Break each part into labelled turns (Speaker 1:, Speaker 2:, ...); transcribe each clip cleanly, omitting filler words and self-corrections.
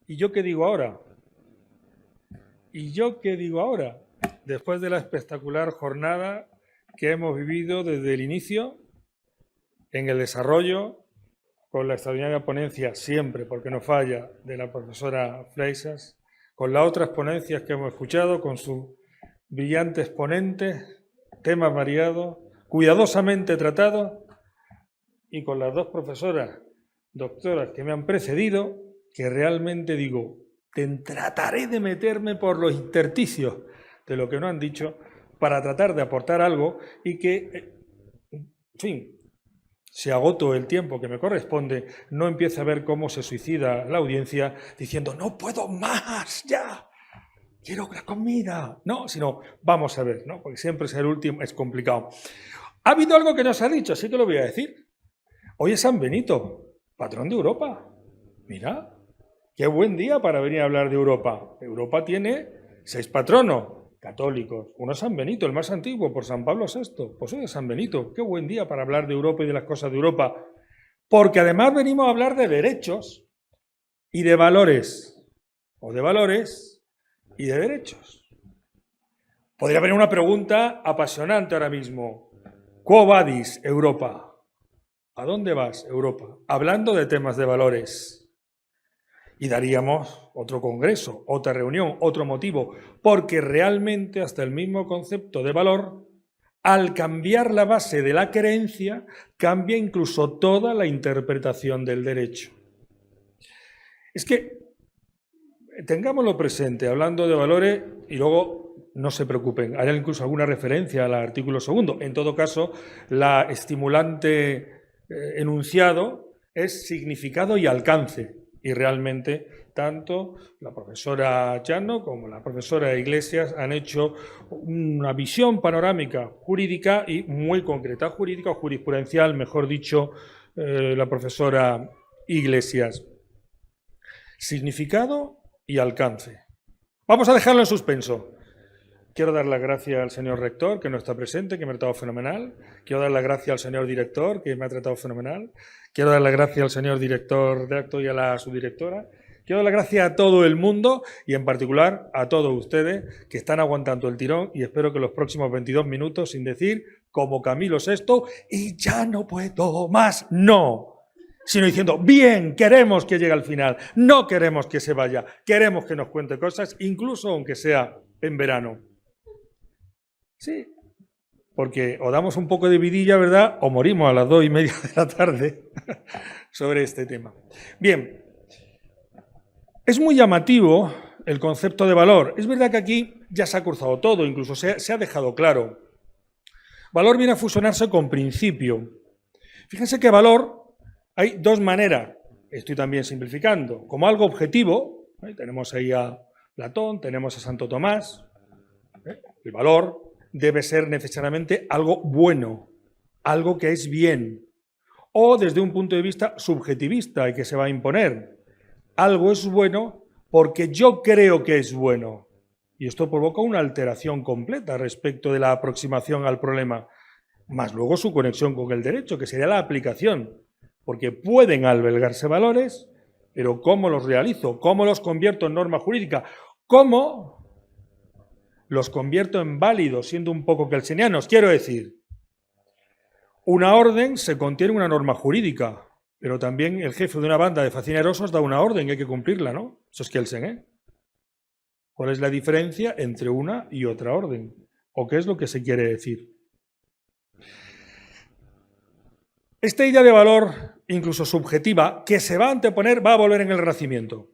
Speaker 1: ¿Y yo qué digo ahora? ¿Y yo qué digo ahora? Después de la espectacular jornada que hemos vivido desde el inicio, en el desarrollo, con la extraordinaria ponencia siempre, porque no falla, de la profesora Freixas, con las otras ponencias que hemos escuchado, con sus brillantes ponentes, temas variados, cuidadosamente tratados, y con las dos profesoras doctoras que me han precedido, que realmente digo, trataré de meterme por los intersticios de lo que no han dicho para tratar de aportar algo y que, en fin, si agoto el tiempo que me corresponde, no empiece a ver cómo se suicida la audiencia diciendo, no puedo más, ya, quiero la comida. No, sino, vamos a ver, ¿no? Porque siempre ser el último es complicado. Ha habido algo que no se ha dicho, así que lo voy a decir. Hoy es San Benito, patrón de Europa. Mira, qué buen día para venir a hablar de Europa. Europa tiene 6 patronos católicos. Uno es San Benito, el más antiguo, por San Pablo VI. Pues hoy es San Benito. Qué buen día para hablar de Europa y de las cosas de Europa. Porque además venimos a hablar de derechos y de valores. O de valores y de derechos. Podría venir una pregunta apasionante ahora mismo. ¿Quo vadis, Europa? ¿A dónde vas, Europa? Hablando de temas de valores. Y daríamos otro congreso, otra reunión, otro motivo, porque realmente hasta el mismo concepto de valor, al cambiar la base de la creencia, cambia incluso toda la interpretación del derecho. Es que tengámoslo presente, hablando de valores, y luego no se preocupen, haré incluso alguna referencia al artículo 2. En todo caso, la estimulante enunciado es significado y alcance. Y realmente tanto la profesora Chano como la profesora Iglesias han hecho una visión panorámica jurídica y muy concreta, jurídica o jurisprudencial, mejor dicho, la profesora Iglesias. Significado y alcance. Vamos a dejarlo en suspenso. Quiero dar las gracias al señor rector, que no está presente, que me ha tratado fenomenal. Quiero dar las gracias al señor director, que me ha tratado fenomenal. Quiero dar las gracias al señor director de acto y a la subdirectora. Quiero dar las gracias a todo el mundo y en particular a todos ustedes que están aguantando el tirón y espero que los próximos 22 minutos, sin decir, como Camilo VI, y ya no puedo más, no, sino diciendo, bien, queremos que llegue al final, no queremos que se vaya, queremos que nos cuente cosas, incluso aunque sea en verano. Sí, porque o damos un poco de vidilla, ¿verdad? O morimos a las 2:30 de la tarde sobre este tema. Bien, es muy llamativo el concepto de valor. Es verdad que aquí ya se ha cruzado todo, incluso se ha dejado claro. Valor viene a fusionarse con principio. Fíjense que valor hay dos maneras, estoy también simplificando, como algo objetivo, tenemos ahí a Platón, tenemos a Santo Tomás, el valor debe ser necesariamente algo bueno, algo que es bien, o desde un punto de vista subjetivista y que se va a imponer. Algo es bueno porque yo creo que es bueno. Y esto provoca una alteración completa respecto de la aproximación al problema, más luego su conexión con el derecho, que sería la aplicación, porque pueden albergarse valores, pero ¿cómo los realizo? ¿Cómo los convierto en norma jurídica? ¿Cómo los convierto en válidos, siendo un poco kelsenianos? Quiero decir, una orden se contiene en una norma jurídica, pero también el jefe de una banda de facinerosos da una orden y hay que cumplirla, ¿no? Eso es Kelsen, ¿eh? ¿Cuál es la diferencia entre una y otra orden? ¿O qué es lo que se quiere decir? Esta idea de valor, incluso subjetiva, que se va a anteponer, va a volver en el Renacimiento.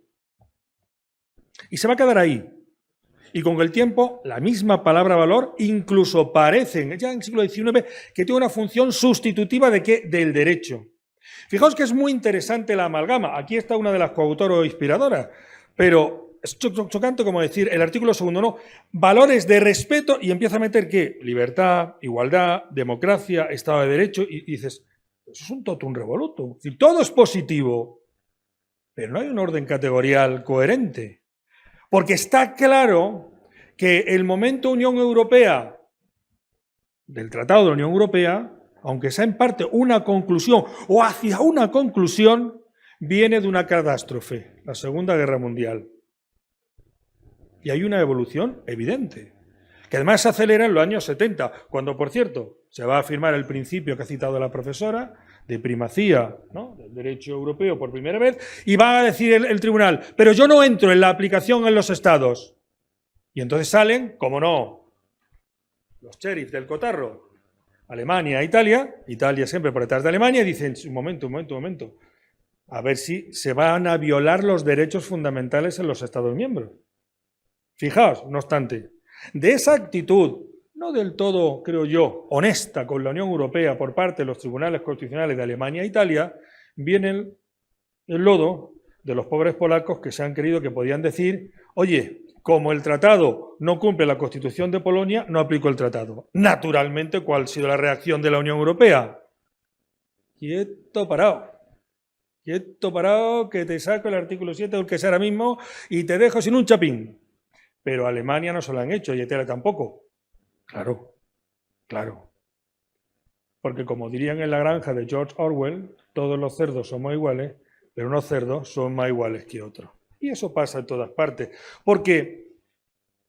Speaker 1: Y se va a quedar ahí. Y con el tiempo, la misma palabra valor incluso parecen, ya en el siglo XIX, que tiene una función sustitutiva ¿de qué? Del derecho. Fijaos que es muy interesante la amalgama. Aquí está una de las coautoras o inspiradoras, pero es chocante como decir, el artículo 2, ¿no? Valores de respeto y empieza a meter ¿qué? Libertad, igualdad, democracia, Estado de Derecho y dices, eso es un totum revolutum. Es decir, todo es positivo, pero no hay un orden categorial coherente. Porque está claro que el momento Unión Europea, del Tratado de la Unión Europea, aunque sea en parte una conclusión o hacia una conclusión, viene de una catástrofe, la Segunda Guerra Mundial. Y hay una evolución evidente, que además se acelera en los años 70, cuando, por cierto, se va a afirmar el principio que ha citado la profesora, de primacía, ¿no?, del derecho europeo por primera vez, y va a decir el tribunal, pero yo no entro en la aplicación en los estados. Y entonces salen, como no, los sheriffs del cotarro, Alemania e Italia siempre por detrás de Alemania, y dicen, un momento, a ver si se van a violar los derechos fundamentales en los estados miembros. Fijaos, no obstante, de esa actitud, no del todo, creo yo, honesta con la Unión Europea por parte de los tribunales constitucionales de Alemania e Italia, viene el lodo de los pobres polacos que se han creído que podían decir, oye, como el tratado no cumple la Constitución de Polonia, no aplico el tratado. Naturalmente, ¿cuál ha sido la reacción de la Unión Europea? Quieto parado, que te saco el artículo 7 o el que sea ahora mismo y te dejo sin un chapín. Pero a Alemania no se lo han hecho y a Italia tampoco. Claro. Porque como dirían en la granja de George Orwell, todos los cerdos somos iguales, pero unos cerdos son más iguales que otros. Y eso pasa en todas partes. Porque,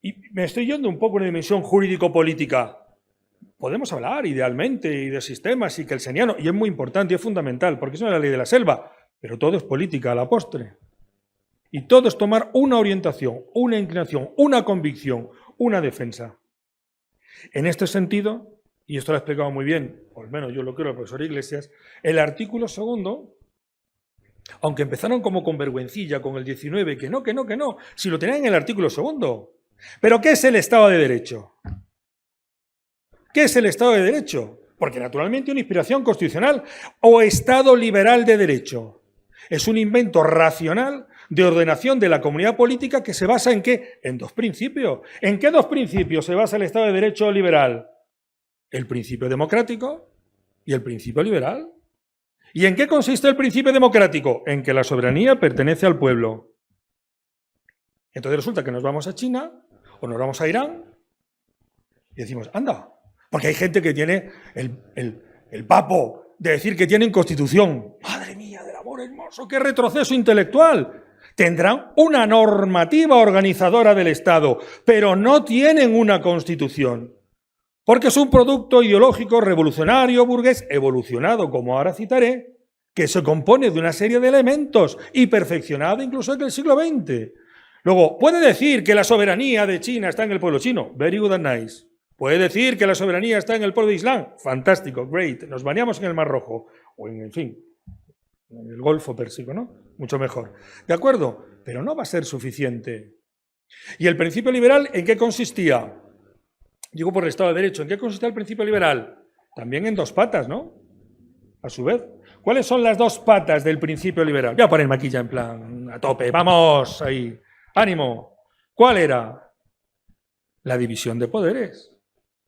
Speaker 1: y me estoy yendo un poco en una dimensión jurídico-política, podemos hablar idealmente y de sistemas y kelseniano, y es muy importante y es fundamental, porque eso es la ley de la selva, pero todo es política a la postre. Y todo es tomar una orientación, una inclinación, una convicción, una defensa. En este sentido, y esto lo ha explicado muy bien, o al menos yo lo creo el profesor Iglesias, el artículo 2, aunque empezaron como con vergüencilla, con el 19, que no, si lo tenían en el artículo 2. ¿Pero qué es el Estado de Derecho? ¿Qué es el Estado de Derecho? Porque naturalmente una inspiración constitucional o Estado liberal de derecho. Es un invento racional de ordenación de la comunidad política que se basa ¿en qué? En dos principios. ¿En qué dos principios se basa el Estado de Derecho liberal? El principio democrático y el principio liberal. ¿Y en qué consiste el principio democrático? En que la soberanía pertenece al pueblo. Entonces resulta que nos vamos a China o nos vamos a Irán y decimos, anda, porque hay gente que tiene el papo de decir que tienen constitución. Madre mía, del amor hermoso, qué retroceso intelectual. Tendrán una normativa organizadora del Estado, pero no tienen una constitución. Porque es un producto ideológico revolucionario burgués, evolucionado, como ahora citaré, que se compone de una serie de elementos y perfeccionado incluso en el siglo XX. Luego, puede decir que la soberanía de China está en el pueblo chino. Very good and nice. Puede decir que la soberanía está en el pueblo de Islam. Fantástico, great. Nos bañamos en el Mar Rojo. O en fin, en el Golfo Pérsico, ¿no? Mucho mejor. ¿De acuerdo? Pero no va a ser suficiente. ¿Y el principio liberal en qué consistía? Digo por el Estado de Derecho. ¿En qué consistía el principio liberal? También en dos patas, ¿no? A su vez. ¿Cuáles son las dos patas del principio liberal? Voy a poner maquilla en plan a tope. ¡Vamos! Ahí. ¡Ánimo! ¿Cuál era? La división de poderes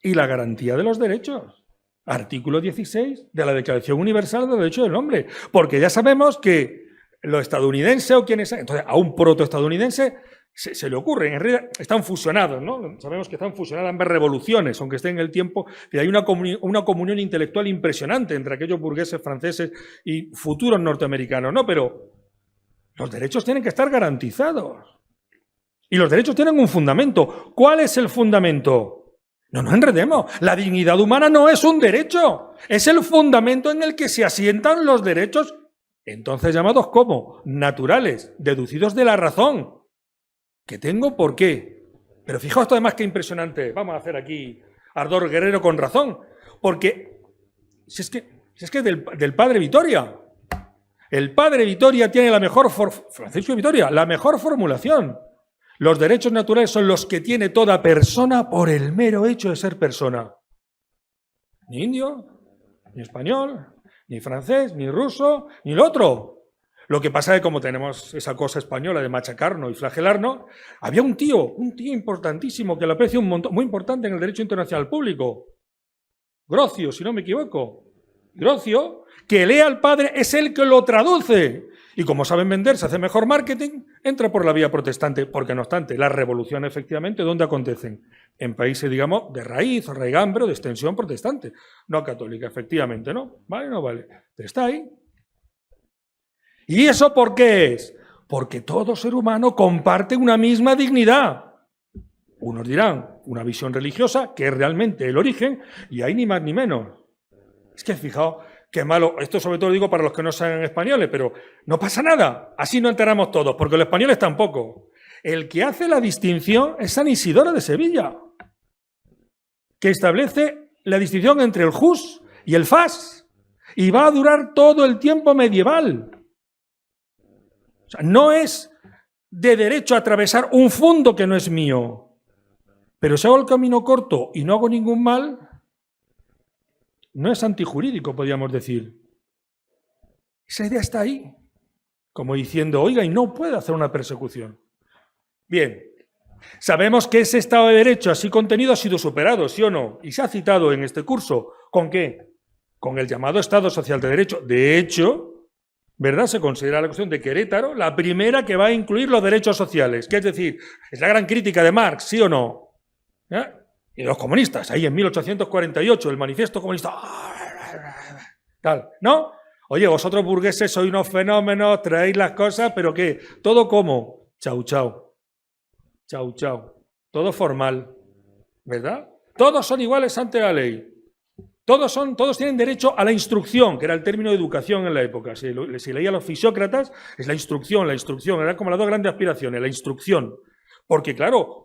Speaker 1: y la garantía de los derechos. Artículo 16 de la Declaración Universal de los Derechos del Hombre. Porque ya sabemos que lo estadounidense o quienes... Entonces, a un protoestadounidense se le ocurre, en realidad están fusionados, ¿no? Sabemos que están fusionadas ambas revoluciones, aunque estén en el tiempo, y hay una comunión intelectual impresionante entre aquellos burgueses franceses y futuros norteamericanos, ¿no? Pero los derechos tienen que estar garantizados. Y los derechos tienen un fundamento. ¿Cuál es el fundamento? No nos enredemos. La dignidad humana no es un derecho. Es el fundamento en el que se asientan los derechos, entonces llamados como naturales, deducidos de la razón. ¿Que tengo por qué? Pero fijaos esto además que impresionante. Vamos a hacer aquí ardor guerrero con razón. Porque si es que del padre Vitoria. El padre Vitoria tiene la mejor... Francisco Vitoria, la mejor formulación. Los derechos naturales son los que tiene toda persona por el mero hecho de ser persona. Ni indio, ni español, ni francés, ni ruso, ni el otro. Lo que pasa es que como tenemos esa cosa española de machacarnos y flagelarnos, había un tío importantísimo que lo aprecio un montón, muy importante en el derecho internacional público. Grocio, si no me equivoco. Grocio, que lee al padre, es el que lo traduce. Y como saben vender, se hace mejor marketing, entra por la vía protestante. Porque no obstante, las revoluciones efectivamente, ¿dónde acontecen? En países, digamos, de raíz, raigambre o de extensión protestante. No católica, efectivamente, ¿no? ¿Vale? No vale. Pero está ahí. ¿Y eso por qué es? Porque todo ser humano comparte una misma dignidad. Unos dirán, una visión religiosa, que es realmente el origen, y hay ni más ni menos. Es que fijaos, qué malo, esto sobre todo lo digo para los que no sean españoles, pero no pasa nada, así no enteramos todos, porque los españoles tampoco. El que hace la distinción es San Isidoro de Sevilla, que establece la distinción entre el jus y el fas, y va a durar todo el tiempo medieval. O sea, no es de derecho a atravesar un fundo que no es mío, pero si hago el camino corto y no hago ningún mal, no es antijurídico, podríamos decir. Esa idea está ahí, como diciendo, oiga, y no puede hacer una persecución. Bien, sabemos que ese Estado de Derecho así contenido ha sido superado, ¿sí o no? Y se ha citado en este curso, ¿con qué? Con el llamado Estado Social de Derecho. De hecho, ¿verdad? Se considera la cuestión de Querétaro la primera que va a incluir los derechos sociales, que es decir, es la gran crítica de Marx, ¿sí o no? ¿Eh? Y los comunistas, ahí en 1848, el manifiesto comunista, tal, ¿no? Oye, vosotros burgueses sois unos fenómenos, traéis las cosas, pero ¿qué? ¿Todo cómo? Chau, chau. Chau, chau. Todo formal, ¿verdad? Todos son iguales ante la ley. Todos tienen derecho a la instrucción, que era el término de educación en la época. Si leía a los fisiócratas, es la instrucción, era como las dos grandes aspiraciones, la instrucción. Porque claro,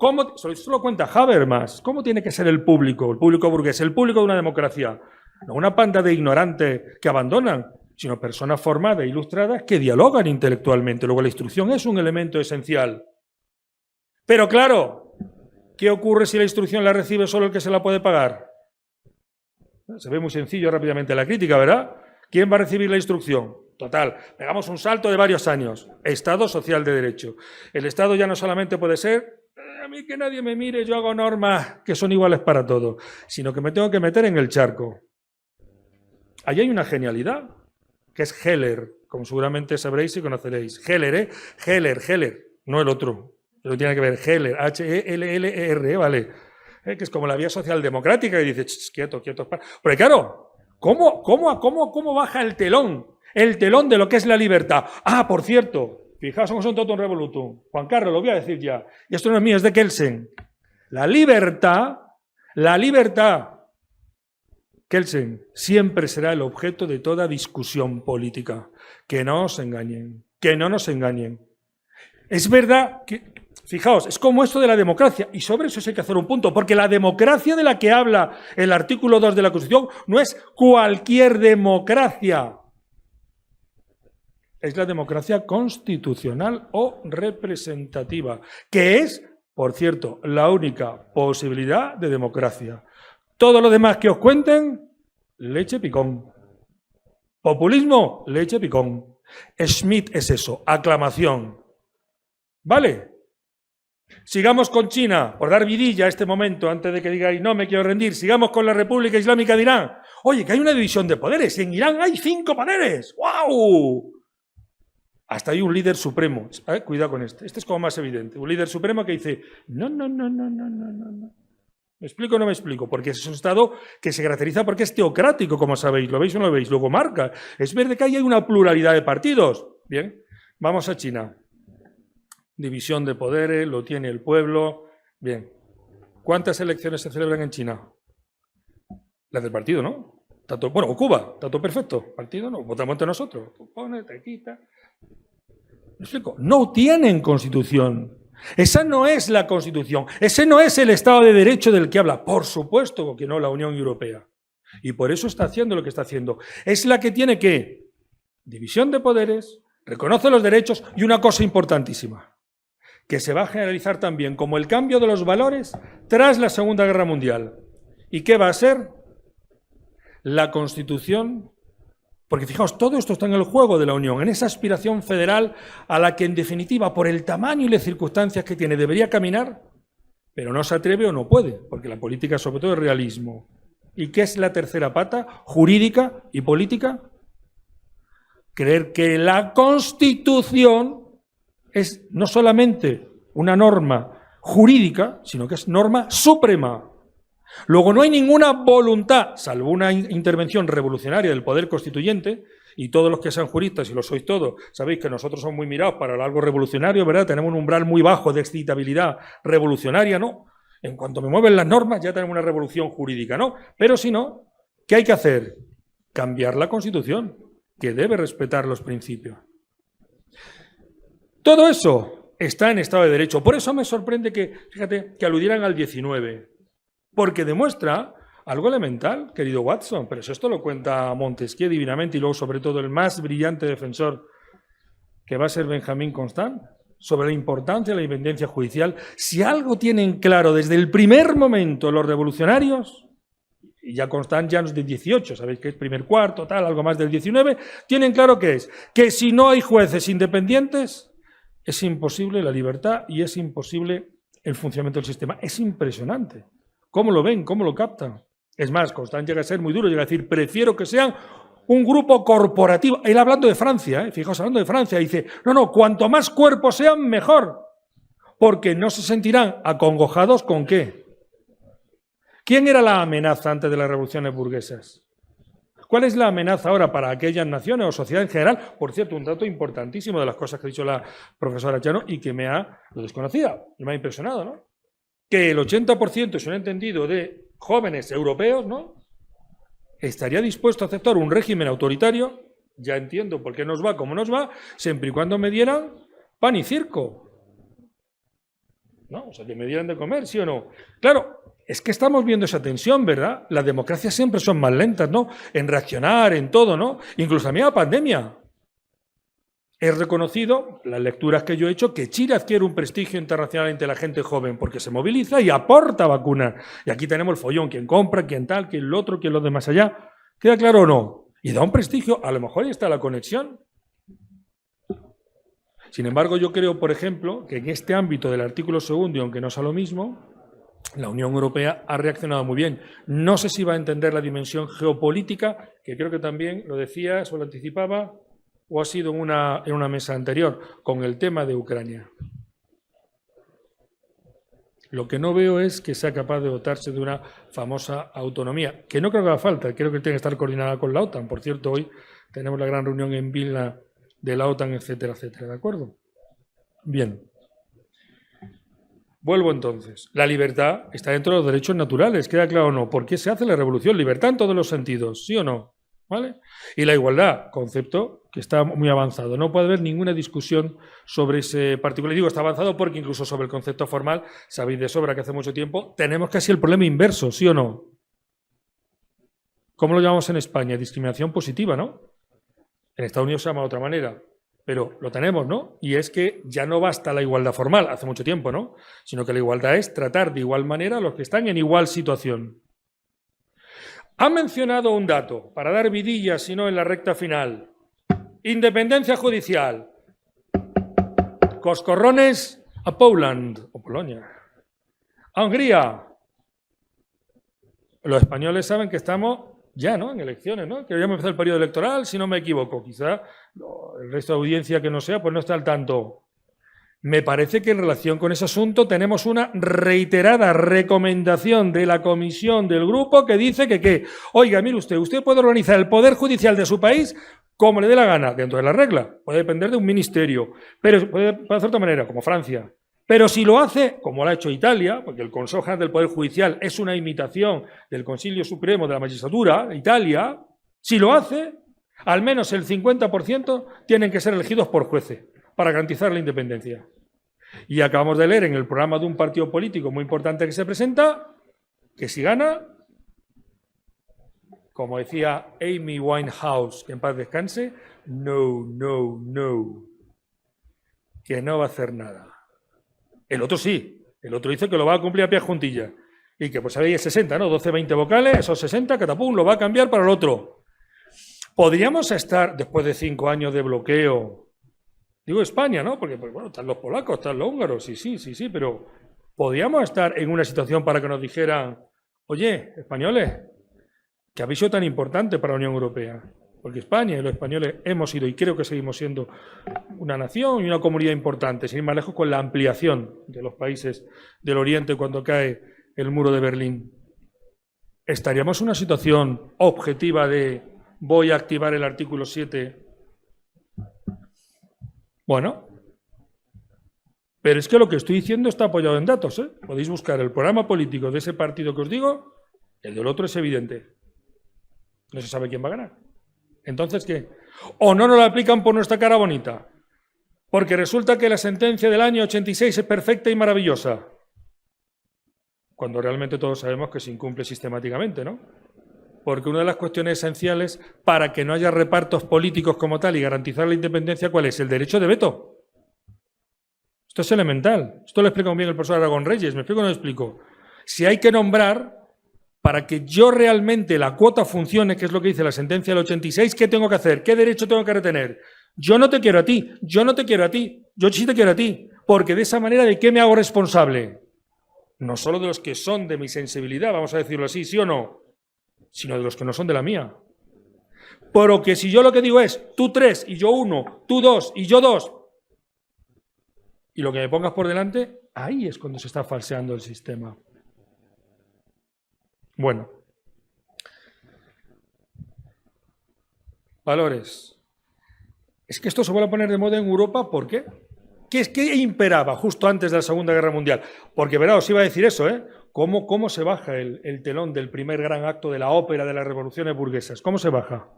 Speaker 1: esto lo cuenta Habermas, ¿cómo tiene que ser el público burgués, el público de una democracia? No una panda de ignorantes que abandonan, sino personas formadas e ilustradas que dialogan intelectualmente. Luego la instrucción es un elemento esencial. Pero claro, ¿qué ocurre si la instrucción la recibe solo el que se la puede pagar? Se ve muy sencillo rápidamente la crítica, ¿verdad? ¿Quién va a recibir la instrucción? Total, pegamos un salto de varios años. Estado social de derecho. El Estado ya no solamente puede ser, a mí que nadie me mire, yo hago normas que son iguales para todos, sino que me tengo que meter en el charco. Allí hay una genialidad, que es Heller, como seguramente sabréis y conoceréis. Heller, ¿eh? Heller, no el otro. Pero tiene que ver Heller, H-E-L-L-E-R, ¿vale? Que es como la vía socialdemocrática y dice, quieto. Porque claro, ¿cómo baja el telón? El telón de lo que es la libertad. Ah, por cierto, fijaos cómo son totum revolutum. Juan Carlos, lo voy a decir ya. Y esto no es mío, es de Kelsen. La libertad, Kelsen, siempre será el objeto de toda discusión política. Que no os engañen, que no nos engañen. Es verdad que, fijaos, es como esto de la democracia, y sobre eso hay que hacer un punto, porque la democracia de la que habla el artículo 2 de la Constitución no es cualquier democracia. Es la democracia constitucional o representativa, que es, por cierto, la única posibilidad de democracia. Todo lo demás que os cuenten, leche picón. Populismo, leche picón. Schmitt es eso, aclamación. ¿Vale? Sigamos con China, por dar vidilla a este momento, antes de que digáis, no me quiero rendir. Sigamos con la República Islámica de Irán. Oye, que hay una división de poderes, y en Irán hay 5 poderes. ¡Guau! Hasta hay un líder supremo. Cuidado con este es como más evidente. Un líder supremo que dice, no. ¿Me explico o no me explico? Porque es un Estado que se caracteriza porque es teocrático, como sabéis. ¿Lo veis o no lo veis? Luego marca. Es verdad que ahí hay una pluralidad de partidos. Bien, vamos a China. División de poderes, lo tiene el pueblo. Bien. ¿Cuántas elecciones se celebran en China? Las del partido, ¿no? Bueno, Cuba, está todo perfecto. Partido no, votamos entre nosotros. Tú pones, te quitas. ¿Me explico? No tienen constitución. Esa no es la Constitución. Ese no es el Estado de Derecho del que habla. Por supuesto que no la Unión Europea. Y por eso está haciendo lo que está haciendo. Es la que tiene que división de poderes, reconoce los derechos y una cosa importantísima, que se va a generalizar también como el cambio de los valores tras la Segunda Guerra Mundial. ¿Y qué va a ser? La Constitución. Porque fijaos, todo esto está en el juego de la Unión, en esa aspiración federal a la que en definitiva, por el tamaño y las circunstancias que tiene, debería caminar, pero no se atreve o no puede, porque la política sobre todo es realismo. ¿Y qué es la tercera pata? Jurídica y política. Creer que la Constitución es no solamente una norma jurídica, sino que es norma suprema. Luego no hay ninguna voluntad, salvo una intervención revolucionaria del poder constituyente, y todos los que sean juristas, y lo sois todos, sabéis que nosotros somos muy mirados para algo revolucionario, ¿verdad? Tenemos un umbral muy bajo de excitabilidad revolucionaria, ¿no? En cuanto me mueven las normas ya tenemos una revolución jurídica, ¿no? Pero si no, ¿qué hay que hacer? Cambiar la Constitución, que debe respetar los principios. Todo eso está en Estado de Derecho. Por eso me sorprende que, fíjate, que aludieran al 19, porque demuestra algo elemental, querido Watson, pero eso esto lo cuenta Montesquieu divinamente y luego sobre todo el más brillante defensor que va a ser Benjamín Constant, sobre la importancia de la independencia judicial. Si algo tienen claro desde el primer momento los revolucionarios, y ya Constant ya no es del 18, sabéis que es primer cuarto, tal, algo más del 19, tienen claro que es que si no hay jueces independientes, es imposible la libertad y es imposible el funcionamiento del sistema. Es impresionante. ¿Cómo lo ven? ¿Cómo lo captan? Es más, Constant llega a ser muy duro, llega a decir, prefiero que sean un grupo corporativo. Él hablando de Francia, fijaos, hablando de Francia, dice, no, cuanto más cuerpos sean, mejor, porque no se sentirán acongojados ¿con qué? ¿Quién era la amenaza antes de las revoluciones burguesas? ¿Cuál es la amenaza ahora para aquellas naciones o sociedad en general? Por cierto, un dato importantísimo de las cosas que ha dicho la profesora Chano y que lo desconocía y me ha impresionado, ¿no? Que el 80%, si no he entendido, de jóvenes europeos, ¿no?, estaría dispuesto a aceptar un régimen autoritario, ya entiendo por qué nos va como nos va, siempre y cuando me dieran pan y circo. ¿No? O sea, que me dieran de comer, ¿sí o no? Claro, es que estamos viendo esa tensión, ¿verdad? Las democracias siempre son más lentas, ¿no? En reaccionar, en todo, ¿no? Incluso a mí la pandemia. He reconocido, las lecturas que yo he hecho, que Chile adquiere un prestigio internacional entre la gente joven porque se moviliza y aporta vacunas. Y aquí tenemos el follón, quién compra, quién tal, quién lo otro, quién lo demás allá. ¿Queda claro o no? Y da un prestigio, a lo mejor ahí está la conexión. Sin embargo, yo creo, por ejemplo, que en este ámbito del artículo 2, y aunque no sea lo mismo, la Unión Europea ha reaccionado muy bien. No sé si va a entender la dimensión geopolítica, que creo que también lo decías o lo anticipaba, o ha sido en una mesa anterior, con el tema de Ucrania. Lo que no veo es que sea capaz de dotarse de una famosa autonomía, que no creo que haga falta, creo que tiene que estar coordinada con la OTAN. Por cierto, hoy tenemos la gran reunión en Vilna de la OTAN, etcétera, etcétera, ¿de acuerdo? Bien. Vuelvo entonces. La libertad está dentro de los derechos naturales, ¿queda claro o no? ¿Por qué se hace la revolución? Libertad en todos los sentidos, ¿sí o no? ¿Vale? Y la igualdad, concepto que está muy avanzado. No puede haber ninguna discusión sobre ese particular. Digo, está avanzado porque incluso sobre el concepto formal, sabéis de sobra que hace mucho tiempo, tenemos casi el problema inverso, ¿sí o no? ¿Cómo lo llamamos en España? Discriminación positiva, ¿no? En Estados Unidos se llama de otra manera, pero lo tenemos, ¿no? Y es que ya no basta la igualdad formal, hace mucho tiempo, ¿no? Sino que la igualdad es tratar de igual manera a los que están en igual situación. Ha mencionado un dato, para dar vidillas, si no en la recta final. Independencia judicial. Coscorrones a Poland, o Polonia. A Hungría. Los españoles saben que estamos ya, ¿no?, en elecciones, ¿no? Que ya me empezó el periodo electoral, si no me equivoco. Quizá el resto de audiencia que no sea, pues no está al tanto. Me parece que en relación con ese asunto tenemos una reiterada recomendación de la comisión del grupo que dice que oiga, mire usted puede organizar el poder judicial de su país como le dé la gana, dentro de la regla. Puede depender de un ministerio, pero puede hacer de otra manera, como Francia. Pero si lo hace, como lo ha hecho Italia, porque el Consejo General del Poder Judicial es una imitación del Consiglio Supremo de la Magistratura, Italia, si lo hace, al menos el 50% tienen que ser elegidos por jueces para garantizar la independencia. Y acabamos de leer en el programa de un partido político muy importante que se presenta, que si gana, como decía Amy Winehouse, que en paz descanse, no, que no va a hacer nada. El otro sí, el otro dice que lo va a cumplir a pie juntillas. Y que pues ahí es 60, ¿no? 12, 20 vocales, esos 60, catapum, lo va a cambiar para el otro. Podríamos estar, después de 5 años de bloqueo, digo España, ¿no? Porque, pues, bueno, están los polacos, están los húngaros, sí, pero podríamos estar en una situación para que nos dijeran, oye, españoles, ¿qué habéis sido tan importante para la Unión Europea? Porque España y los españoles hemos sido, y creo que seguimos siendo, una nación y una comunidad importante, sin ir más lejos con la ampliación de los países del Oriente cuando cae el muro de Berlín. ¿Estaríamos en una situación objetiva de voy a activar el artículo 7. Bueno, pero es que lo que estoy diciendo está apoyado en datos, ¿eh? Podéis buscar el programa político de ese partido que os digo, el del otro es evidente. No se sabe quién va a ganar. Entonces, ¿qué? O no nos lo aplican por nuestra cara bonita, porque resulta que la sentencia del año 86 es perfecta y maravillosa, cuando realmente todos sabemos que se incumple sistemáticamente, ¿no? Porque una de las cuestiones esenciales para que no haya repartos políticos como tal y garantizar la independencia, ¿cuál es? El derecho de veto. Esto es elemental. Esto lo explica muy bien el profesor Aragón Reyes. ¿Me explico o no me explico? Si hay que nombrar, para que yo realmente la cuota funcione, que es lo que dice la sentencia del 86, ¿qué tengo que hacer? ¿Qué derecho tengo que retener? Yo no te quiero a ti, yo no te quiero a ti, yo sí te quiero a ti. Porque de esa manera, ¿de qué me hago responsable? No solo de los que son de mi sensibilidad, vamos a decirlo así, ¿sí o no? Sino de los que no son de la mía. Pero que si yo lo que digo es, tú 3 y yo 1, tú 2 y yo 2, y lo que me pongas por delante, ahí es cuando se está falseando el sistema. Bueno. Valores. Es que esto se vuelve a poner de moda en Europa, ¿por qué? ¿Qué imperaba justo antes de la Segunda Guerra Mundial? Porque, verá, os iba a decir eso, ¿eh? ¿Cómo se baja el telón del primer gran acto de la ópera de las revoluciones burguesas? ¿Cómo se baja?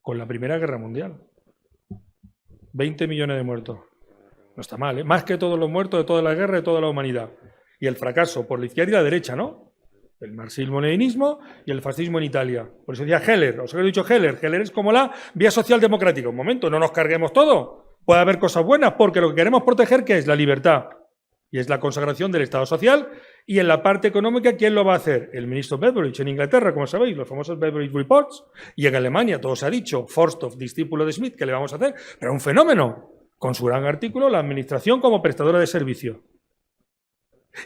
Speaker 1: Con la Primera Guerra Mundial. 20 millones de muertos. No está mal, ¿eh? Más que todos los muertos de toda la guerra de toda la humanidad. Y el fracaso por la izquierda y la derecha, ¿no? El marxismo-leninismo y el fascismo en Italia. Por eso decía Heller, os he dicho Heller. Heller es como la vía social democrática. Un momento, no nos carguemos todo. Puede haber cosas buenas, porque lo que queremos proteger, ¿qué es? La libertad. Y es la consagración del Estado social. Y en la parte económica, ¿quién lo va a hacer? El ministro Beveridge en Inglaterra, como sabéis, los famosos Beveridge Reports. Y en Alemania, todo se ha dicho, Forsthoff, discípulo de Smith, ¿qué le vamos a hacer? Pero un fenómeno. Con su gran artículo, la administración como prestadora de servicio.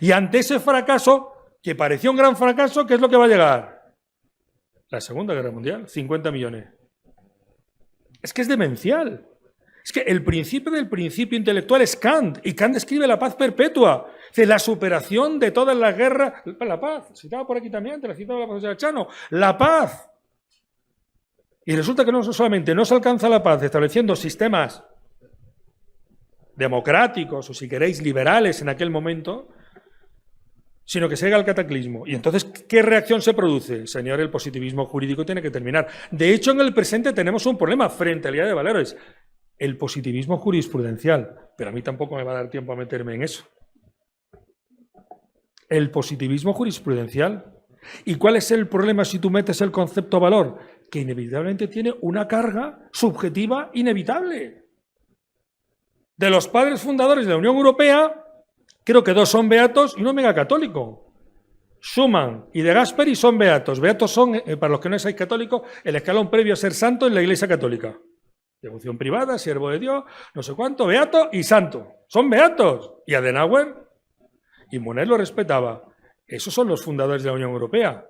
Speaker 1: Y ante ese fracaso, que parecía un gran fracaso, ¿qué es lo que va a llegar? La Segunda Guerra Mundial, 50 millones. Es que es demencial. Es que el principio del principio intelectual es Kant, y Kant describe la paz perpetua, la superación de todas las guerras, la paz, citaba por aquí también, te la citaba la profesora Chano, la paz. Y resulta que no solamente no se alcanza la paz estableciendo sistemas democráticos, o si queréis, liberales en aquel momento, sino que se llega al cataclismo. Y entonces, ¿qué reacción se produce? Señor, el positivismo jurídico tiene que terminar. De hecho, en el presente tenemos un problema frente a la idea de valores. El positivismo jurisprudencial. Pero a mí tampoco me va a dar tiempo a meterme en eso. El positivismo jurisprudencial. ¿Y cuál es el problema si tú metes el concepto valor? Que inevitablemente tiene una carga subjetiva inevitable. De los padres fundadores de la Unión Europea, creo que 2 son beatos y 1 megacatólico. Schuman y De Gasperi son beatos. Beatos son, para los que no seáis católicos, el escalón previo a ser santo en la Iglesia Católica. Devoción privada, siervo de Dios, no sé cuánto, beato y santo. Son beatos. Y Adenauer y Monnet lo respetaba. Esos son los fundadores de la Unión Europea.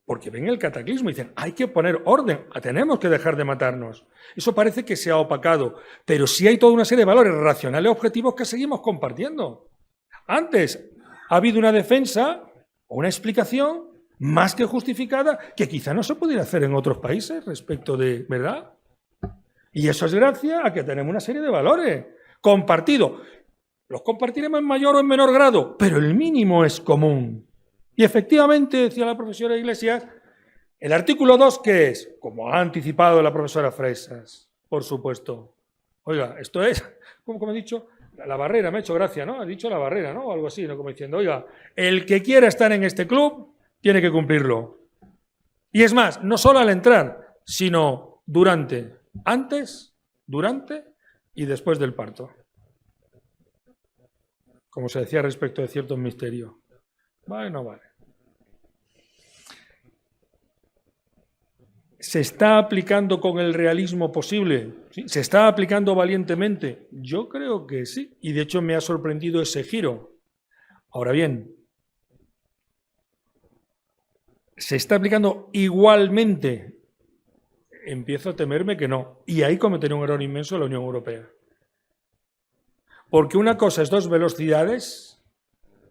Speaker 1: Porque ven el cataclismo y dicen, hay que poner orden, tenemos que dejar de matarnos. Eso parece que se ha opacado, pero sí hay toda una serie de valores racionales objetivos que seguimos compartiendo. Antes ha habido una defensa o una explicación más que justificada que quizá no se pudiera hacer en otros países respecto de, ¿verdad? Y eso es gracias a que tenemos una serie de valores compartidos. Los compartiremos en mayor o en menor grado, pero el mínimo es común. Y efectivamente, decía la profesora Iglesias, el artículo 2, ¿qué es? Como ha anticipado la profesora Fresas, por supuesto. Oiga, esto es, como he dicho, la barrera, me ha hecho gracia, ¿no? Ha dicho la barrera, ¿no? O algo así, ¿no? Como diciendo, oiga, el que quiera estar en este club tiene que cumplirlo. Y es más, no solo al entrar, sino durante, antes, durante y después del parto. Como se decía respecto de ciertos misterios. ¿Vale o no vale? ¿Se está aplicando con el realismo posible? ¿Sí? ¿Se está aplicando valientemente? Yo creo que sí. Y de hecho me ha sorprendido ese giro. Ahora bien, ¿se está aplicando igualmente? Empiezo a temerme que no. Y ahí cometerá un error inmenso la Unión Europea. Porque una cosa es 2 velocidades,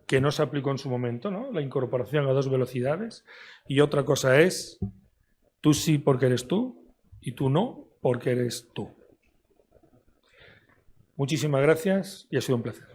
Speaker 1: que no se aplicó en su momento, ¿no? La incorporación a 2 velocidades, y otra cosa es Tú sí porque eres tú y tú no porque eres tú. Muchísimas gracias y ha sido un placer.